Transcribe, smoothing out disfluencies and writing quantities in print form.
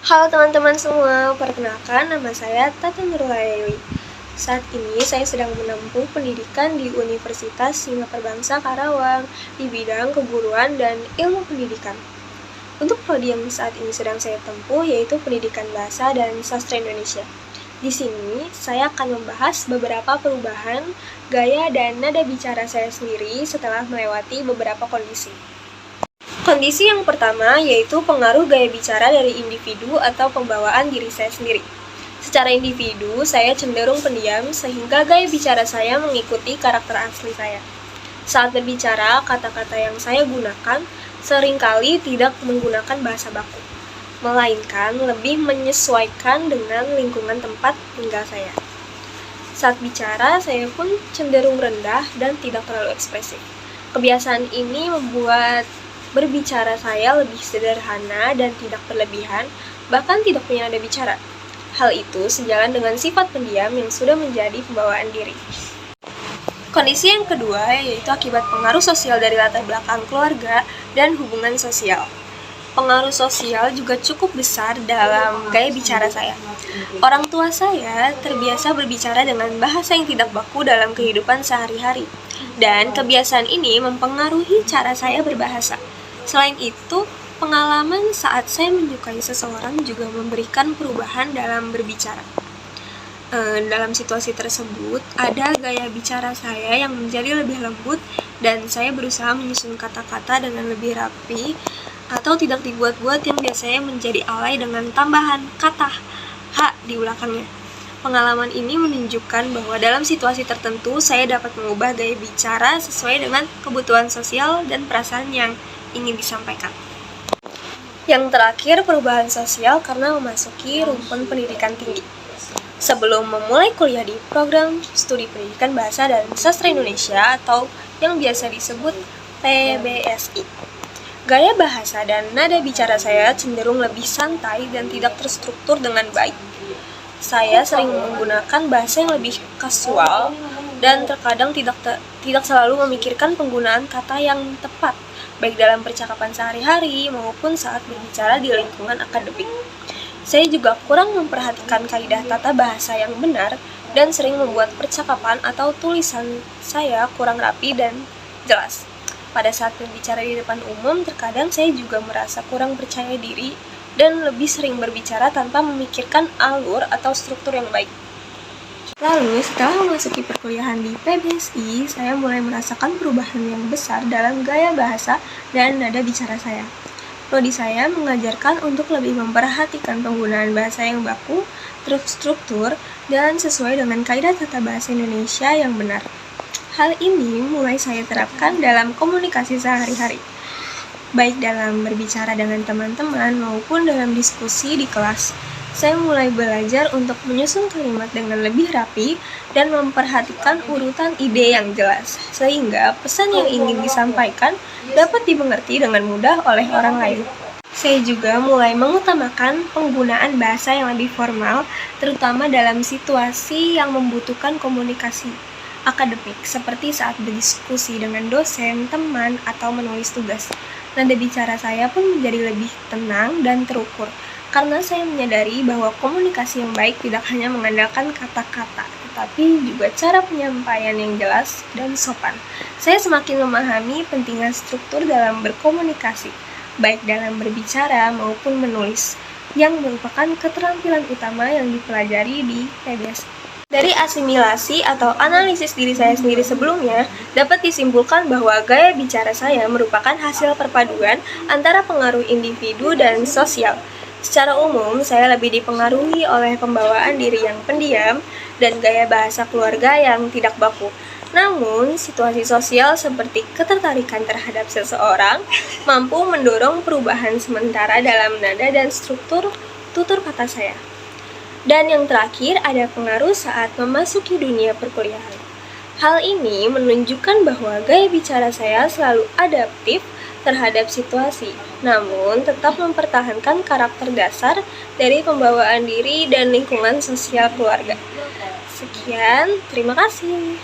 Halo teman-teman semua, perkenalkan nama saya Tata Nurlayli. Saat ini saya sedang menempuh pendidikan di Universitas Singapura Bangsa Karawang di bidang keguruan dan ilmu pendidikan. Untuk prodi yang saat ini sedang saya tempuh yaitu Pendidikan Bahasa dan Sastra Indonesia. Di sini saya akan membahas beberapa perubahan gaya dan nada bicara saya sendiri setelah melewati beberapa kondisi. Kondisi yang pertama yaitu pengaruh gaya bicara dari individu atau pembawaan diri saya sendiri. Secara individu, saya cenderung pendiam sehingga gaya bicara saya mengikuti karakter asli saya. Saat berbicara, kata-kata yang saya gunakan seringkali tidak menggunakan bahasa baku, melainkan lebih menyesuaikan dengan lingkungan tempat tinggal saya. Saat bicara, saya pun cenderung rendah dan tidak terlalu ekspresif. Kebiasaan ini membuat berbicara saya lebih sederhana dan tidak berlebihan, bahkan tidak punya nada bicara. Hal itu sejalan dengan sifat pendiam yang sudah menjadi pembawaan diri. Kondisi yang kedua yaitu akibat pengaruh sosial dari latar belakang keluarga dan hubungan sosial. Pengaruh sosial juga cukup besar dalam gaya bicara saya. Orang tua saya terbiasa berbicara dengan bahasa yang tidak baku dalam kehidupan sehari-hari, dan kebiasaan ini mempengaruhi cara saya berbahasa. Selain itu, pengalaman saat saya menyukai seseorang juga memberikan perubahan dalam berbicara. Dalam situasi tersebut, ada gaya bicara saya yang menjadi lebih lembut dan saya berusaha menyusun kata-kata dengan lebih rapi atau tidak dibuat-buat yang biasanya menjadi alay dengan tambahan kata H di belakangnya. Pengalaman ini menunjukkan bahwa dalam situasi tertentu saya dapat mengubah gaya bicara sesuai dengan kebutuhan sosial dan perasaan yang ingin disampaikan. Yang terakhir, perubahan sosial karena memasuki rumpun pendidikan tinggi. Sebelum memulai kuliah di program studi pendidikan bahasa dan sastra Indonesia atau yang biasa disebut PBSI, gaya bahasa dan nada bicara saya cenderung lebih santai dan tidak terstruktur dengan baik. Saya sering menggunakan bahasa yang lebih kasual dan terkadang tidak selalu memikirkan penggunaan kata yang tepat, baik dalam percakapan sehari-hari maupun saat berbicara di lingkungan akademik. Saya juga kurang memperhatikan kaidah tata bahasa yang benar dan sering membuat percakapan atau tulisan saya kurang rapi dan jelas. Pada saat berbicara di depan umum, terkadang saya juga merasa kurang percaya diri dan lebih sering berbicara tanpa memikirkan alur atau struktur yang baik. Lalu, setelah memasuki perkuliahan di PBSI, saya mulai merasakan perubahan yang besar dalam gaya bahasa dan nada bicara saya. Prodi saya mengajarkan untuk lebih memperhatikan penggunaan bahasa yang baku, terstruktur, dan sesuai dengan kaidah tata bahasa Indonesia yang benar. Hal ini mulai saya terapkan dalam komunikasi sehari-hari, baik dalam berbicara dengan teman-teman maupun dalam diskusi di kelas. Saya mulai belajar untuk menyusun kalimat dengan lebih rapi dan memperhatikan urutan ide yang jelas, sehingga pesan yang ingin disampaikan dapat dimengerti dengan mudah oleh orang lain. Saya juga mulai mengutamakan penggunaan bahasa yang lebih formal, terutama dalam situasi yang membutuhkan komunikasi akademik, seperti saat berdiskusi dengan dosen, teman, atau menulis tugas. Nada bicara saya pun menjadi lebih tenang dan terukur, karena saya menyadari bahwa komunikasi yang baik tidak hanya mengandalkan kata-kata, tetapi juga cara penyampaian yang jelas dan sopan. Saya semakin memahami pentingnya struktur dalam berkomunikasi, baik dalam berbicara maupun menulis, yang merupakan keterampilan utama yang dipelajari di PBS. Dari asimilasi atau analisis diri saya sendiri sebelumnya, dapat disimpulkan bahwa gaya bicara saya merupakan hasil perpaduan antara pengaruh individu dan sosial. Secara umum, saya lebih dipengaruhi oleh pembawaan diri yang pendiam dan gaya bahasa keluarga yang tidak baku. Namun, situasi sosial seperti ketertarikan terhadap seseorang mampu mendorong perubahan sementara dalam nada dan struktur tutur kata saya. Dan yang terakhir, ada pengaruh saat memasuki dunia perkuliahan. Hal ini menunjukkan bahwa gaya bicara saya selalu adaptif terhadap situasi, namun tetap mempertahankan karakter dasar dari pembawaan diri dan lingkungan sosial keluarga. Sekian, terima kasih.